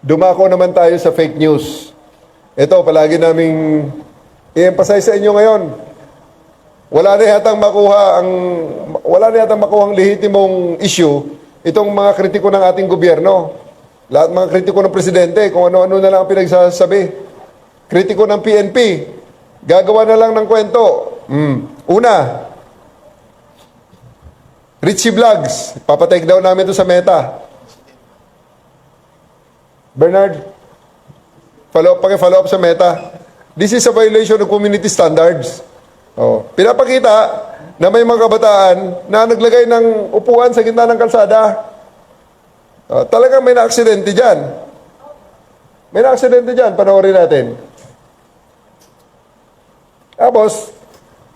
Dumako naman tayo sa fake news. Ito, palagi naming i-emphasize sa inyo ngayon. Wala na yatang makuha ang lehitimong issue itong mga kritiko ng ating gobyerno. Lahat mga kritiko ng presidente, kung ano-ano na lang ang pinagsasabi. Kritiko ng PNP, gagawa na lang ng kwento. Una, Richie Vlogs, papatake down namin ito sa Meta. Bernard, paki-follow up sa Meta. This is a violation of community standards. Pinapakita na may mga kabataan na naglagay ng upuan sa gitna ng kalsada. Talagang may na-aksidente dyan. May na-aksidente dyan, panoorin natin. Tapos,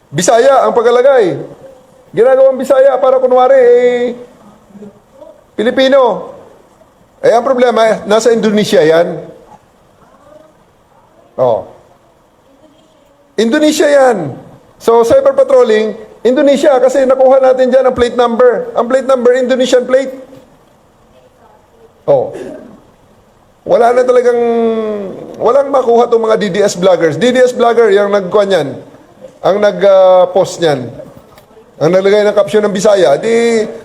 Bisaya ang pagkalagay. Ginagawang Bisaya para kunwari, Pilipino. Ang problema, nasa Indonesia yan. Indonesia yan. So, cyber patrolling, Indonesia, kasi nakuha natin dyan ang plate number. Ang plate number, Indonesian plate. Wala na talagang, walang makuha itong mga DDS vloggers. DDS vlogger, yung nagkuha niyan, ang nag-post niyan, ang naglagay ng caption ng Bisaya,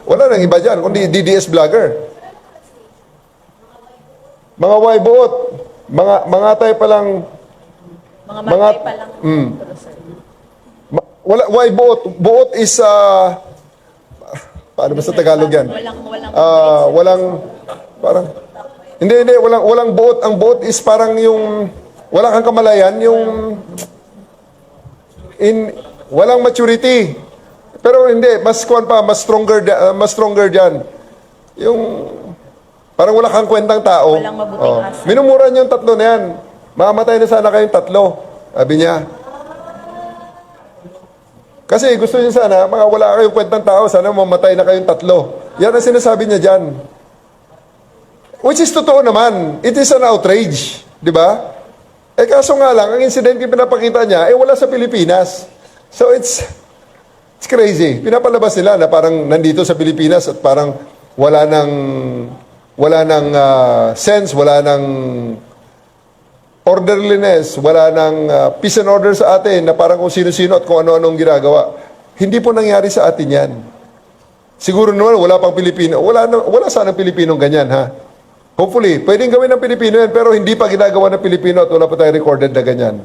wala nang iba dyan, kundi DDS vlogger. Mga waibuot, mga tayo palang, Mga pa lang. why buot is paano ba sa Tagalog yan? Walang buot. Ang buot is parang yung wala kang kamalayan, yung walang maturity. Pero hindi, mas stronger diyan. Yung parang wala kang kwentang tao. Walang mabuting asa. Minumura niyo yung tatlo na yan. Mamatay na sana kayong tatlo. Sabi niya. Kasi gusto niya sana, mga wala kayong kwentang tao, sana mamatay na kayong tatlo. Yan ang sinasabi niya dyan. Which is totoo naman. It is an outrage. Di ba? Kaso nga lang, ang incident yung pinapakita niya, wala sa Pilipinas. So it's crazy. Pinapalabas nila na parang nandito sa Pilipinas at parang wala nang sense, wala nang orderliness, wala nang peace and order sa atin na parang kung sino-sino at kung ano-anong ginagawa. Hindi po nangyari sa atin yan. Siguro naman wala pang Pilipino. Wala sana Pilipinong ganyan, ha? Hopefully, pwedeng gawin ng Pilipino yan, pero hindi pa ginagawa ng Pilipino at wala pa tayo recorded na ganyan.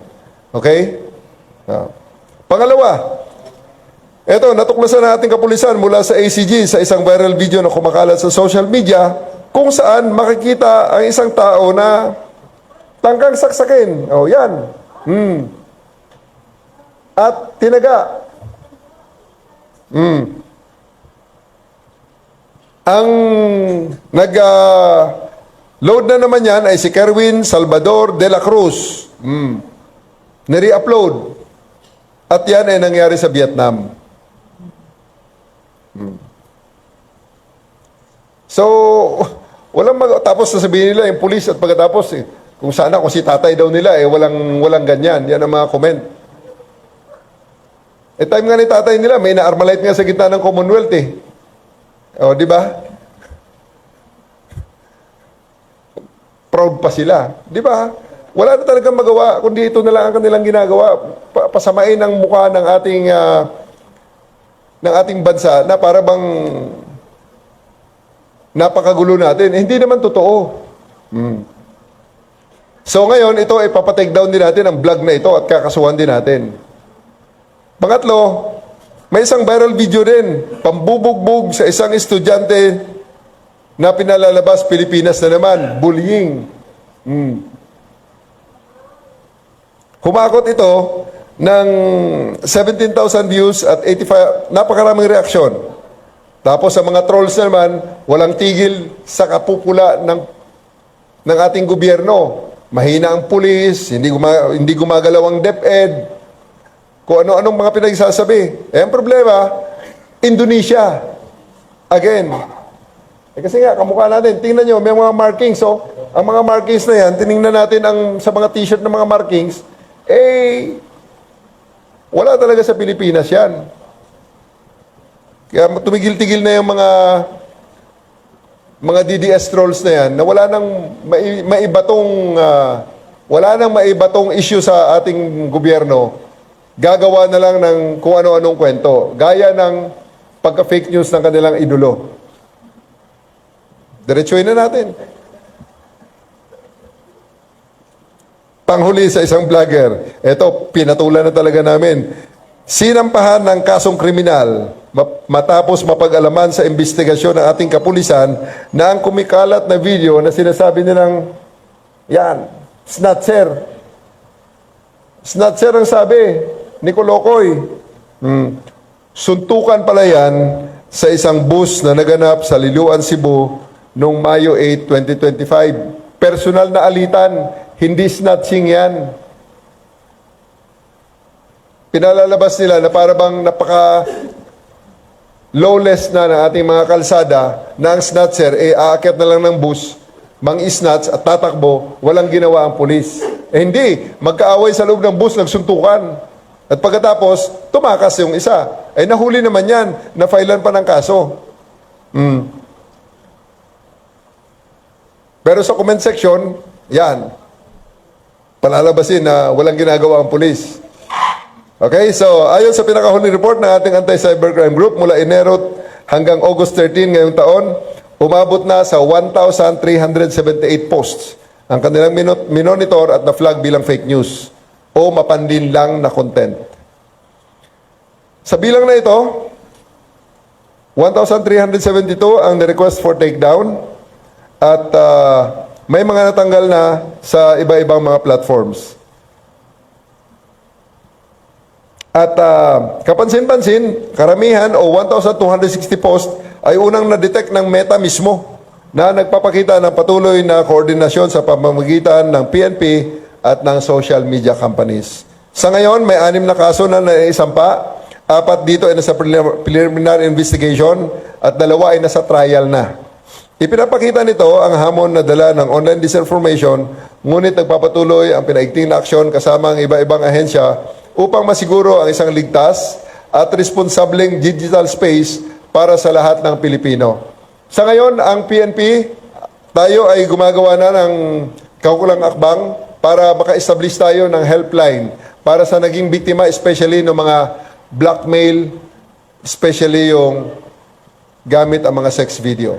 Okay? Pangalawa, eto, natuklasan na ating kapulisan mula sa ACG sa isang viral video na kumakalat sa social media kung saan makikita ang isang tao na tangkang saksakin. Yan. At tinaga. Ang nag-load na naman yan ay si Kerwin Salvador de la Cruz. Nare-upload. At yan ay nangyari sa Vietnam. So, tapos sasabihin nila yung police at pagkatapos kung si tatay daw nila, walang ganyan. Yan ang mga comment. Time nga ni tatay nila, may na-armalite nga sa gitna ng Commonwealth di ba? Proud pa sila. Di ba? Wala na talagang magawa, kundi ito na lang ang kanilang ginagawa. Pasamain ang mukha ng ating bansa na para bang napakagulo natin. Hindi naman totoo. So ngayon, ito ay papatake down din natin ang vlog na ito at kakasuhan din natin. Pangatlo, may isang viral video din, pambubugbog sa isang estudyante na pinalalabas Pilipinas na naman, bullying. Humakot ito ng 17,000 views at 85, napakaraming reaksyon. Tapos sa mga trolls naman, walang tigil sa kapupula ng ating gobyerno. Mahina ang pulis, hindi gumagalaw ang DepEd, kung ano-anong mga pinagsasabi. Ang problema, Indonesia. Again. Kasi nga, kamukha natin, tingnan nyo, may mga markings. So, ang mga markings na yan, tinignan natin sa mga t-shirt ng mga markings, wala talaga sa Pilipinas yan. Kaya tumigil-tigil na yung mga mga DDS trolls na yan na wala nang maibatong issue sa ating gobyerno, gagawa na lang ng kung ano-anong kwento, gaya ng pagka-fake news ng kanilang idolo. Diretsuhin na natin. Panghuli sa isang vlogger, eto, pinatulan na talaga namin. Sinampahan ng kasong kriminal matapos mapag-alaman sa investigasyon ng ating kapulisan na ang kumikalat na video na sinasabi nilang, yan, snatcher. Snatcher ang sabi ni Kolokoy. Suntukan pala yan sa isang bus na naganap sa Liloan, Cebu noong Mayo 8, 2025. Personal na alitan, hindi snatching yan. Pinalalabas nila na para bang napaka lawless na ng ating mga kalsada na ang snatcher aakyat na lang ng bus, mang-snatch at tatakbo, walang ginawa ang pulis. Hindi, magkaaway sa loob ng bus, nagsuntukan. At pagkatapos, tumakas yung isa. Nahuli naman yan, na-filean pa ng kaso. Pero sa comment section, yan, palalabasin na walang ginagawa ang pulis. Okay, so ayon sa pinakahuling report ng ating Anti-Cybercrime Group mula Enero hanggang August 13 ngayong taon, umabot na sa 1,378 posts ang kanilang minonitor at na-flag bilang fake news o mapandin lang na content. Sa bilang na ito, 1,372 ang request for takedown at may mga natanggal na sa iba-ibang mga platforms. At kapansin-pansin, karamihan o 1,260 posts ay unang na-detect ng Meta mismo na nagpapakita ng patuloy na koordinasyon sa pamamagitan ng PNP at ng social media companies. Sa ngayon, may 6 na kaso na naisampa, 4 dito ay nasa preliminary investigation at 2 ay nasa trial na. Ipinapakita nito ang hamon na dala ng online disinformation, ngunit nagpapatuloy ang pinaigting na aksyon kasama ang iba-ibang ahensya upang masiguro ang isang ligtas at responsableng digital space para sa lahat ng Pilipino. Sa ngayon, ang PNP, tayo ay gumagawa na ng kaukulang akbang para maka-establish tayo ng helpline para sa naging biktima, especially ng mga blackmail, especially yung gamit ang mga sex video.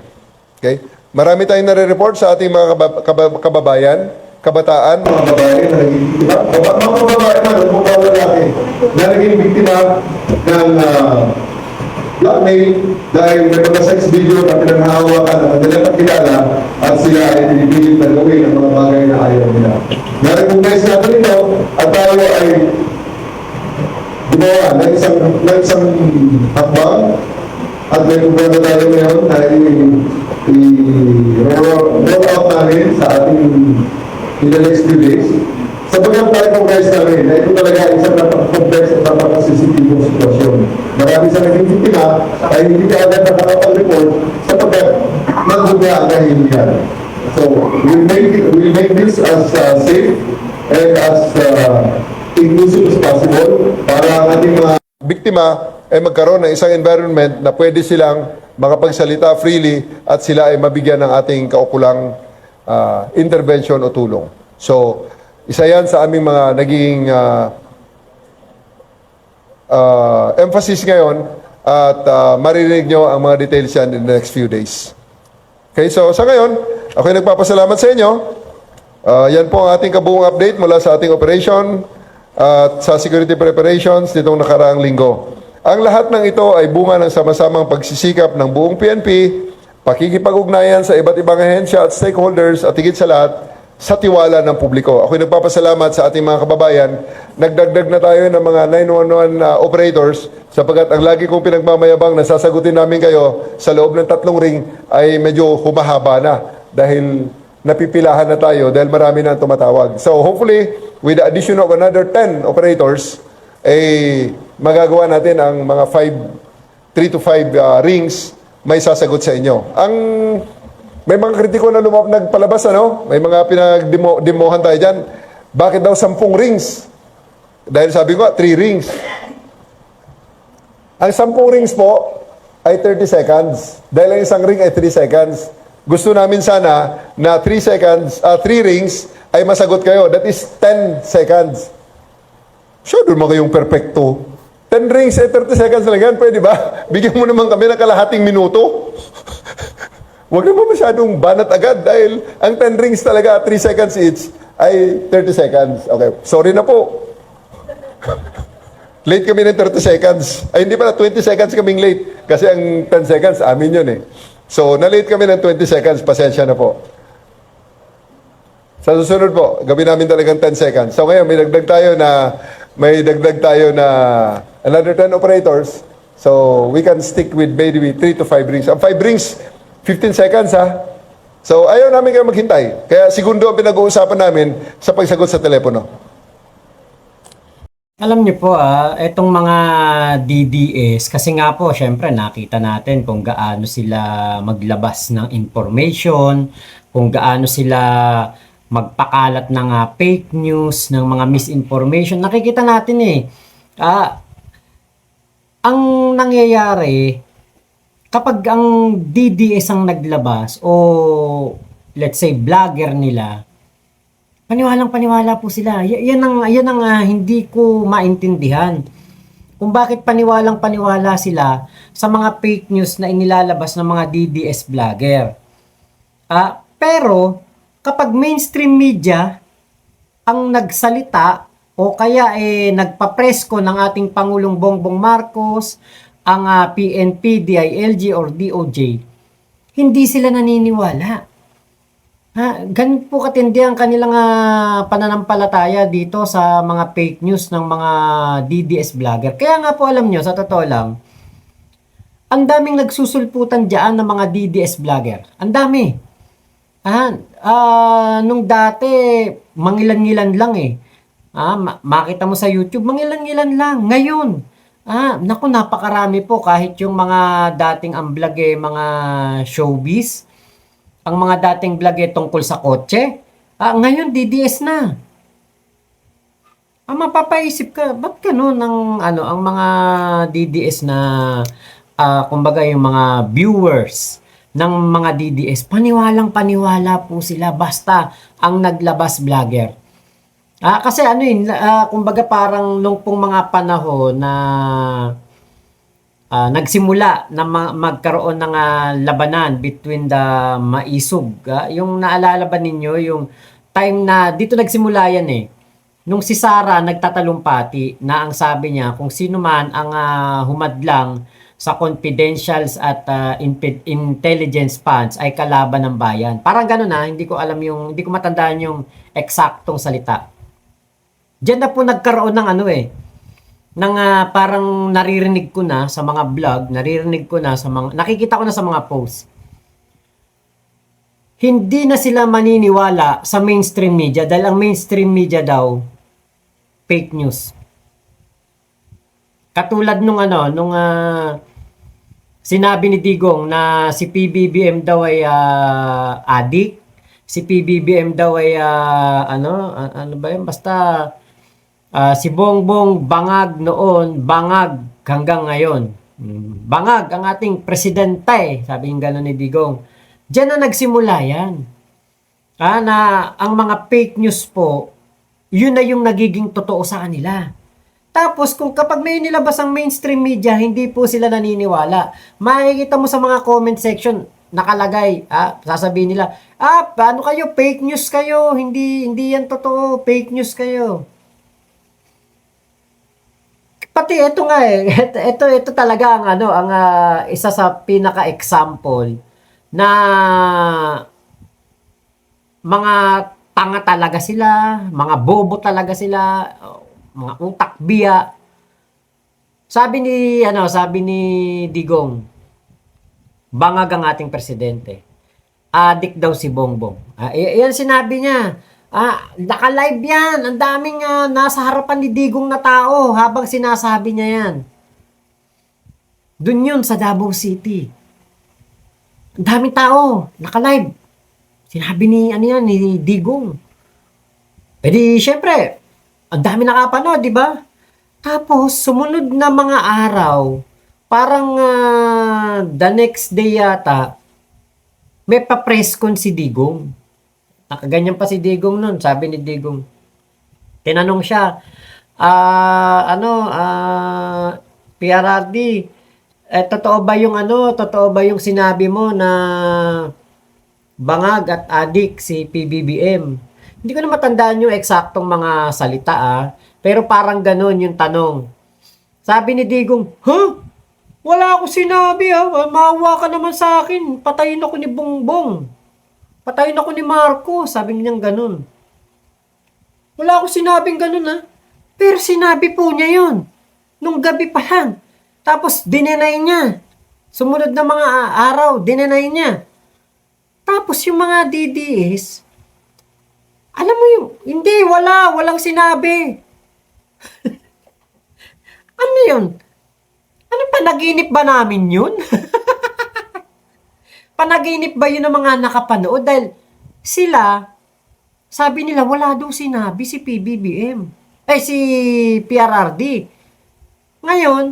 Okay? Marami tayong nare-report sa ating mga kababayan, kabataan, mga babae na naging biktima. Mga babae na, mga lalaki na naging biktima ng blackmail dahil may mga sex video na pinanghahawakan ng kanilang kakilala at sila ay pinipilit na gawin ang mga bagay na ayaw nila. Na-recognize natin ito at tayo ay gumawa ng isang hakbang at may programa tayo ngayon na i-roll out namin sa ating in the next few days. Sapagkat na-recognize namin na ito talaga isang napaka-complex at napaka-sensitibong sitwasyon. Marami sa naging biktima ay hindi ka agad nakakapag-report sapagkat magbuga ang kahilingan. So, we'll make this as safe and as inclusive as possible para ang ating mga biktima ay magkaroon ng isang environment na pwede silang makapagsalita freely at sila ay mabigyan ng ating kaukulang intervention o tulong. So, isa yan sa aming mga naging emphasis ngayon at maririnig nyo ang mga details yan in the next few days. Okay, so sa ngayon, ako'y nagpapasalamat sa inyo. Yan po ang ating kabuong update mula sa ating operation at sa security preparations nitong nakaraang linggo. Ang lahat ng ito ay bunga ng sama-samang pagsisikap ng buong PNP, pakikipag-ugnayan sa iba't ibang ahensya at stakeholders at higit sa lahat, sa tiwala ng publiko. Ako'y nagpapasalamat sa ating mga kababayan. Nagdagdag na tayo ng mga 911 operators sapagkat ang lagi kong pinagmamayabang na sasagutin namin kayo sa loob ng 3 ring ay medyo humahaba na dahil napipilahan na tayo dahil marami na tumatawag. So hopefully, with the addition of another 10 operators, magagawa natin ang mga 3 to 5 rings may sasagot sa inyo. May mga kritiko na nagpalabas, may mga pinagdemohan tayo dyan. Bakit daw 10 rings? Dahil sabi ko, 3 rings. Ang 10 rings po ay 30 seconds. Dahil ang isang ring ay 3 seconds. gusto namin sana na 3 seconds, 3 rings ay masagot kayo. That is 10 seconds. Sure, doon mo kayong perfecto. 10 rings, 30 seconds lang yan. Pwede ba? Bigyan mo naman kami ng kalahating minuto. Huwag naman masyadong banat agad dahil ang 10 rings talaga, 3 seconds each, ay 30 seconds. Okay, sorry na po. Late kami ng 30 seconds. Ay, hindi pala, 20 seconds kaming late. Kasi ang 10 seconds, amin yun eh. So, na-late kami ng 20 seconds. Pasensya na po. Sa susunod po, gawin namin talagang 10 seconds. So, ngayon, may dagdag tayo na another 10 operators. So, we can stick with maybe 3 to 5 rings. Ang 5 rings, 15 seconds ha. So, ayaw namin kayo maghintay. Kaya segundo ang pinag-uusapan namin sa pagsagot sa telepono. Alam niyo po, itong mga DDS, kasi nga po, syempre, nakita natin kung gaano sila maglabas ng information, kung gaano sila magpakalat ng fake news, ng mga misinformation. Nakikita natin ang nangyayari, kapag ang DDS ang naglabas, o let's say, vlogger nila, paniwalang-paniwala po sila. Yan ang hindi ko maintindihan. Kung bakit paniwalang-paniwala sila sa mga fake news na inilalabas ng mga DDS vlogger. Pero, kapag mainstream media ang nagsalita o kaya nagpapresko ng ating Pangulong Bongbong Marcos, ang PNP, DILG or DOJ, hindi sila naniniwala. Ganun po katindi ang kanilang pananampalataya dito sa mga fake news ng mga DDS vlogger. Kaya nga po alam nyo, sa totoo lang, ang daming nagsusulputan dyan ng mga DDS vlogger. Ang dami. Nung dati, mangilan-ngilan lang makita mo sa YouTube, mangilan-ngilan lang. Ngayon, naku, napakarami po kahit yung mga dating ang vlog mga showbiz. Ang mga dating vlog tungkol sa kotse, ngayon DDS na. Mapapaisip ka, ba't gano'n ang mga DDS na, kumbaga yung mga viewers ng mga DDS, paniwalang-paniwala po sila basta ang naglabas vlogger. Kasi kumbaga parang nung pong mga panahon na nagsimula na magkaroon ng labanan between the maisog. Yung naalala ba ninyo yung time na dito nagsimula yan nung si Sara nagtatalumpati na ang sabi niya kung sino man ang humadlang sa confidentials at intelligence funds ay kalaban ng bayan. Parang gano'n hindi ko alam hindi ko matandaan yung eksaktong salita. Diyan na po nagkaroon ng parang naririnig ko na sa mga vlog, nakikita ko na sa mga posts. Hindi na sila maniniwala sa mainstream media dahil ang mainstream media daw fake news. Katulad nung sinabi ni Digong na si PBBM daw ay addict, si PBBM daw ay basta si Bongbong bangag noon, bangag hanggang ngayon. Bangag ang ating presidente, sabi yung gano'n ni Digong. Diyan na nagsimula yan. Na ang mga fake news po, yun na yung nagiging totoo sa kanila. Tapos kapag may nilabas ang mainstream media, hindi po sila naniniwala. Makikita mo sa mga comment section, nakalagay, sasabihin nila, paano kayo, fake news kayo, hindi yan totoo, fake news kayo. Pati ito nga ito talaga ang isa sa pinaka-example na mga tanga talaga sila, mga bobo talaga sila, mga utak biya. Sabi ni Digong, bangag ang ating presidente. Adik daw si Bongbong. Yan sinabi niya. Naka-live yan. Ang daming nasa harapan ni Digong na tao habang sinasabi niya yan. Doon yun sa Davao City. Ang daming tao. Naka-live. Sinabi ni Digong. Syempre, ang dami nakapanood, di ba? Tapos, sumunod na mga araw, parang the next day yata, may pa-press con si Digong. Nakaganyan pa si Digong nun. Sabi ni Digong, tinanong siya, PRRD, totoo ba yung sinabi mo na bangag at adik si PBBM? Hindi ko na matandaan yung eksaktong mga salita pero parang ganun yung tanong. Sabi ni Digong, wala ako sinabi maawa ka naman sa akin, patayin ako ni Bongbong. Patayin ako ni Marcos, sabi niya ganun. Wala akong sinabing ganun Pero sinabi po niya yun. Nung gabi pa lang. Tapos dinenay niya. Sumunod na mga araw, dinenay niya. Tapos yung mga DDS, alam mo yung, hindi, walang sinabi. Ano yun? Ano, panaginip ba namin yun? Panaginip ba yun ng mga nakapanood? Dahil sila, sabi nila, wala daw sinabi si PBBM. Si PRRD. Ngayon,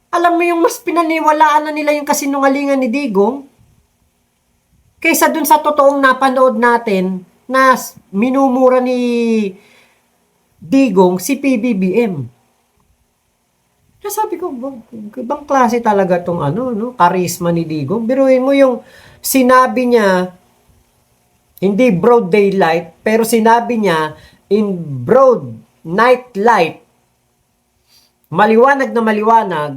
alam mo yung mas pinaniwalaan na nila yung kasinungalingan ni Digong kaysa dun sa totoong napanood natin na minumura ni Digong si PBBM. Kaya sabi ko, ibang klase talaga tong charisma ni Digong. Biruin mo yung sinabi niya, hindi broad daylight, pero sinabi niya in broad night light, maliwanag na maliwanag,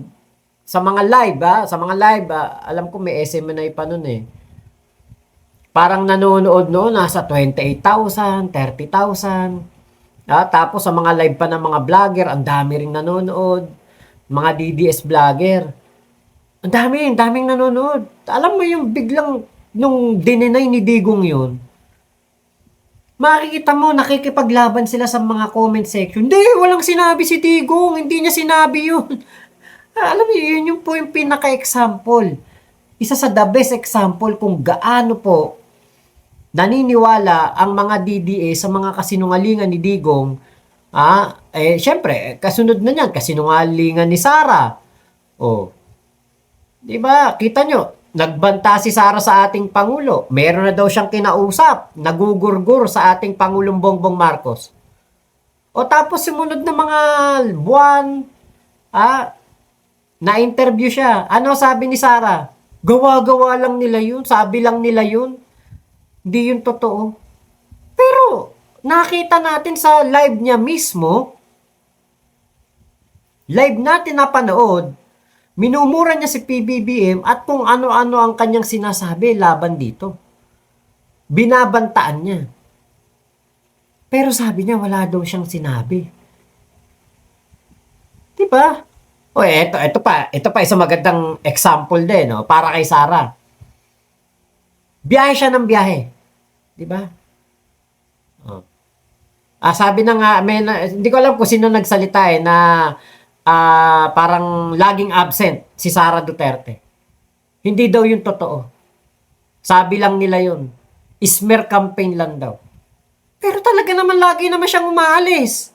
sa mga live, alam ko may SMNI pa nun Parang nanonood noon, nasa 28,000, 30,000. Tapos sa mga live pa ng mga vlogger, ang dami ring nanonood. Mga DDS vlogger. Ang daming nanonood. Alam mo yung biglang, nung dininay ni Digong yun, makikita mo, nakikipaglaban sila sa mga comment section. Hindi, walang sinabi si Digong. Hindi niya sinabi yun. Alam mo, yun yung po yung pinaka-example. Isa sa the best example kung gaano po naniniwala ang mga DDA sa mga kasinungalingan ni Digong. Syempre, kasunod na niyan, kasinungalingan ni Sara. Di ba? Kita nyo, nagbanta si Sara sa ating Pangulo. Meron na daw siyang kinausap, nagugurgur sa ating Pangulong Bongbong Marcos. Tapos sumunod na mga buwan, na-interview siya. Ano sabi ni Sara? Gawa-gawa lang nila yun, sabi lang nila yun. Hindi yun totoo. Pero, nakita natin sa live niya mismo, live natin napanood, minumura niya si PBBM at kung ano-ano ang kanyang sinasabi laban dito. Binabantaan niya. Pero sabi niya, wala daw siyang sinabi. Diba? Ito pa isang magandang example din, para kay Sara. Biyahe siya ng biyahe. Diba? Sabi na nga, hindi ko alam kung sino nagsalita na parang laging absent si Sara Duterte. Hindi daw yung totoo. Sabi lang nila yun. Smear campaign lang daw. Pero talaga naman lagi naman siyang umaalis.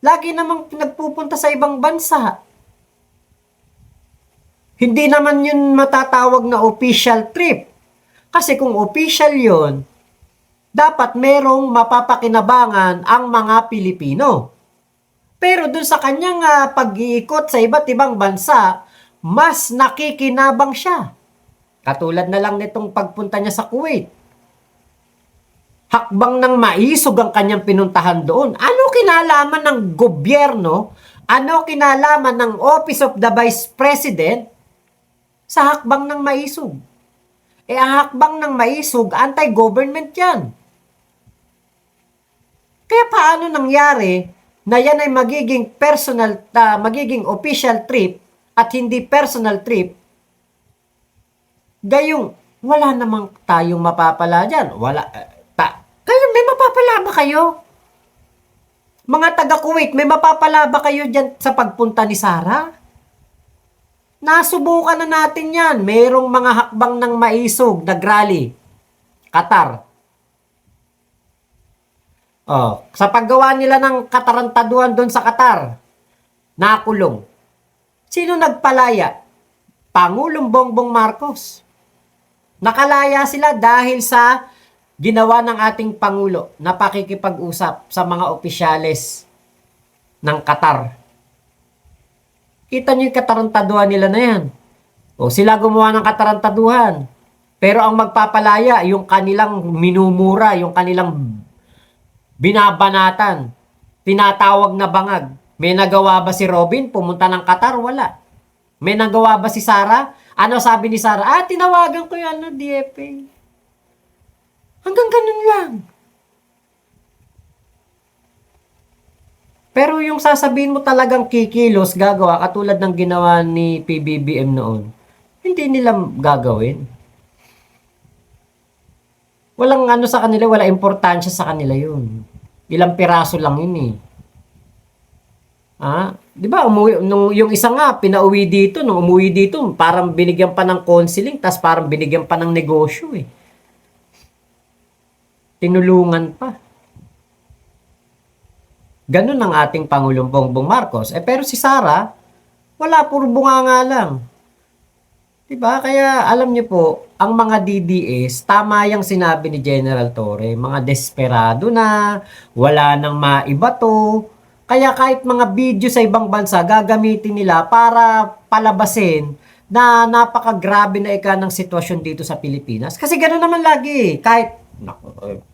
Lagi naman nagpupunta sa ibang bansa. Hindi naman yun matatawag na official trip. Kasi kung official yun, dapat merong mapapakinabangan ang mga Pilipino. Pero dun sa kanyang pag-iikot sa iba't ibang bansa, mas nakikinabang siya. Katulad na lang nitong pagpunta niya sa Kuwait. Hakbang ng maisog ang kanyang pinuntahan doon. Ano kinalaman ng gobyerno? Ano kinalaman ng Office of the Vice President sa hakbang ng maisog? Ang hakbang ng maisog, anti-government yan. Kaya paano nangyari na yan ay magiging magiging official trip at hindi personal trip? Gayong, wala namang tayong mapapala dyan. Kayo, may mapapala ba kayo? Mga taga-Kuwait, may mapapala ba kayo dyan sa pagpunta ni Sara? Nasubukan na natin yan. Merong mga hakbang ng maisog, nag-rally. Qatar. Sa paggawa nila ng katarantaduhan doon sa Qatar, nakulong. Sino nagpalaya? Pangulong Bongbong Marcos. Nakalaya sila dahil sa ginawa ng ating Pangulo na pakikipag-usap sa mga opisyales ng Qatar. Kita niyo yung katarantaduhan nila na yan. O sila gumawa ng katarantaduhan. Pero ang magpapalaya, yung kanilang minumura, yung kanilang binabanatan, tinatawag na bangag. May nagawa ba si Robin? Pumunta ng Qatar? Wala. May nagawa ba si Sara? Ano sabi ni Sara? Tinawagan ko yung DFA. Hanggang ganun lang. Pero yung sasabihin mo talagang kikilos, gagawa, katulad ng ginawa ni PBBM noon, hindi nila gagawin. Walang ano sa kanila, wala importansya sa kanila yun. Ilang piraso lang yun eh. Di ba, yung isa nga, pinauwi dito, nung umuwi dito, parang binigyan pa ng counseling, tas parang binigyan pa ng negosyo eh. Tinulungan pa. Ganun ang ating Pangulong Bongbong Marcos. Pero si Sara, wala, puro bunganga lang. Diba? Kaya alam niyo po, ang mga DDS, tama yung sinabi ni General Torre, mga desperado na, wala nang maibato. Kaya kahit mga video sa ibang bansa, gagamitin nila para palabasin na napakagrabe na ng sitwasyon dito sa Pilipinas. Kasi gano'n naman lagi. Kahit,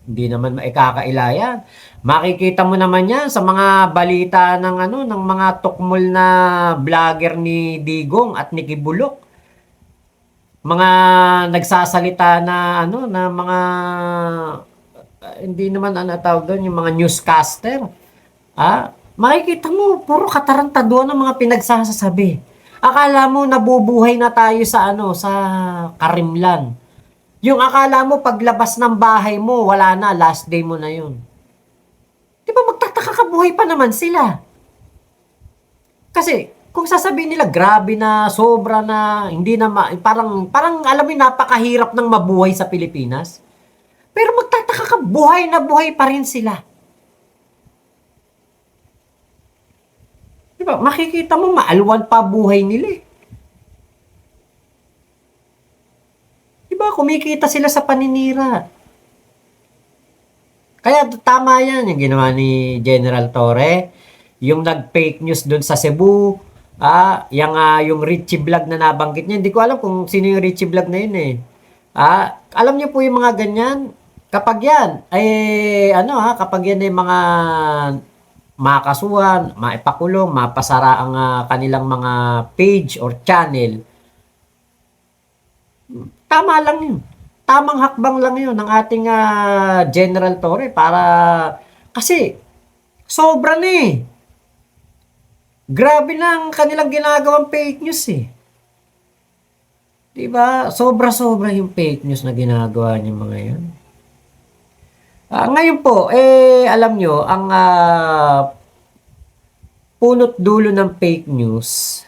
hindi naman maikakailayan. Makikita mo naman yan sa mga balita ng mga tukmol na vlogger ni Digong at Nikki Bulok. Mga nagsasalita na na mga hindi naman tawag doon, yung mga newscaster. Makikita mo puro katarantaduhan ng mga pinagsasasabi. Akala mo nabubuhay na tayo sa sa Karimlan. Yung akala mo paglabas ng bahay mo, wala na, last day mo na yun. Di ba magtataka ka, buhay pa naman sila. Kasi kung sasabihin nila grabe na, sobra na, hindi na parang alam mo, napakahirap ng mabuhay sa Pilipinas. Pero magtataka ka, buhay na buhay pa rin sila. Diba? Makikita mo, maalwan pa buhay nila eh. Diba? Kumikita sila sa paninira. Kaya tama yan, yung ginawa ni General Torre, yung nag-fake news doon sa Cebu, yung Richie Vlog na nabanggit niya. Hindi ko alam kung sino yung Richie Vlog na yun eh. Alam niyo po yung mga ganyan, kapag yan, kapag yan ay mga makasuhan, maipakulong, mapasara ang kanilang mga page or channel, tama lang yun. Tamang hakbang lang yun ng ating General Torre para, kasi sobra na eh. Grabe na ang kanilang ginagawang fake news eh. Diba? Sobra-sobra yung fake news na ginagawa niya mga yan. Ngayon po, alam nyo, ang punot dulo ng fake news,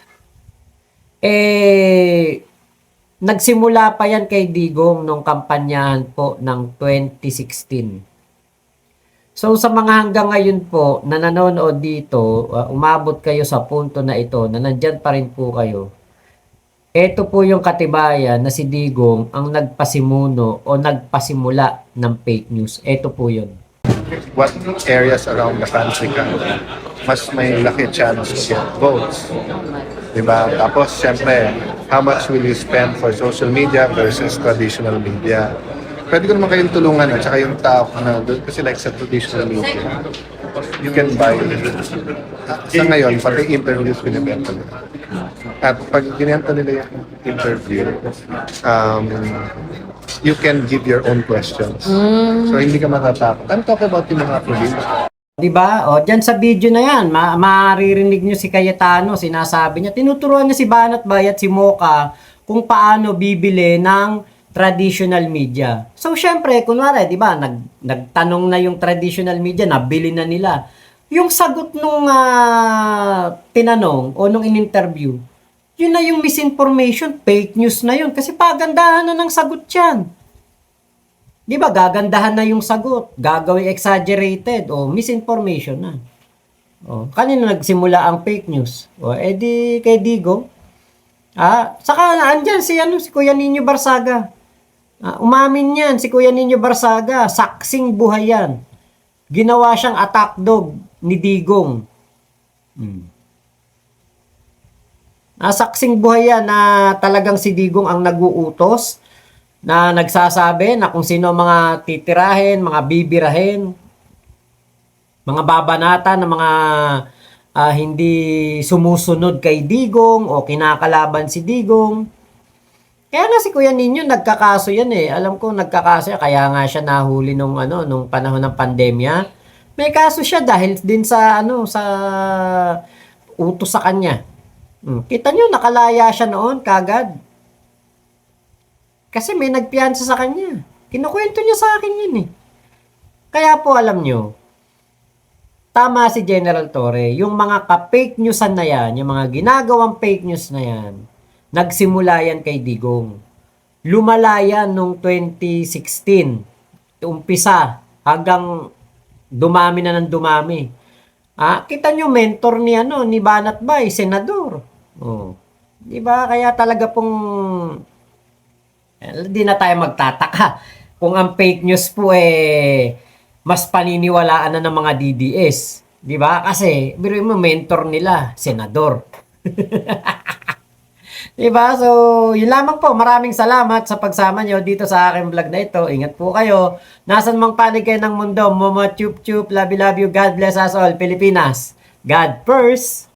nagsimula pa yan kay Digong nung kampanyahan po ng 2016. So sa mga hanggang ngayon po na nanonood dito, umabot kayo sa punto na ito, na nandyan pa rin po kayo. Ito po yung katibayan na si Digong ang nagpasimuno o nagpasimula ng fake news. Ito po yun. What areas around the country ka mas may laki chance to get votes? Diba? Tapos, syempre, how much will you spend for social media versus traditional media? Pwede ko naman kayong tulungan at saka yung tao na doon kasi like sa traditional media, you can buy sa ngayon, pati interviews binibenta nila. At pag ginenta nila yung interview, you can give your own questions. So hindi ka matatakot. I'm talking about yung mga province. Diba? O, dyan sa video na yan, maririnig nyo si Cayetano, sinasabi niya, tinuturuan niya si Banat Bayat, si Mocha, kung paano bibili ng traditional media. So, syempre, kunwari, di ba, nagtanong na yung traditional media, nabili na nila. Yung sagot nung tinanong o nung in-interview, yun na yung misinformation, fake news na yun. Kasi pagandahan na ng sagot yan. Di ba, gagandahan na yung sagot, gagawin exaggerated o misinformation na. O, kanina nagsimula ang fake news. O, edi kay Digong. Saka andyan si Kuya Nino Barsaga. Umamin yan si Kuya Nino Barsaga, saksing buhay yan. Ginawa siyang attack dog ni Digong. Saksing buhay yan na talagang si Digong ang naguutos, na nagsasabi na kung sino ang mga titirahin, mga bibirahin, mga babanata ng mga hindi sumusunod kay Digong o kinakalaban si Digong. Kaya nga si Kuya Nino nagkakaso yan eh. Alam ko nagkakaso yan, kaya nga siya nahuli nung panahon ng pandemya. May kaso siya dahil din sa sa utos sa kanya. Kita nyo, nakalaya siya noon kagad. Kasi may nagpiyansa sa kanya. Kinukwento niya sa akin yun eh. Kaya po alam nyo, tama si General Torre, yung mga ka-fake newsan na yan, yung mga ginagawang fake news na yan, nagsimula yan kay Digong. Lumala yan noong 2016. Umpisa hanggang dumami na ng dumami. Kita nyo, mentor ni Banat Bay, senador. Di ba? Kaya talaga pong di na tayo magtataka kung ang fake news po mas paniniwalaan na ng mga DDS. Di ba? Kasi, biruin mo, mentor nila, senador. Diba? So, yun lamang po. Maraming salamat sa pagsama nyo dito sa aking vlog na ito. Ingat po kayo. Nasaan mang panig kayo ng mundo. Momo chup chup. Love you, love you. God bless us all. Pilipinas. God first.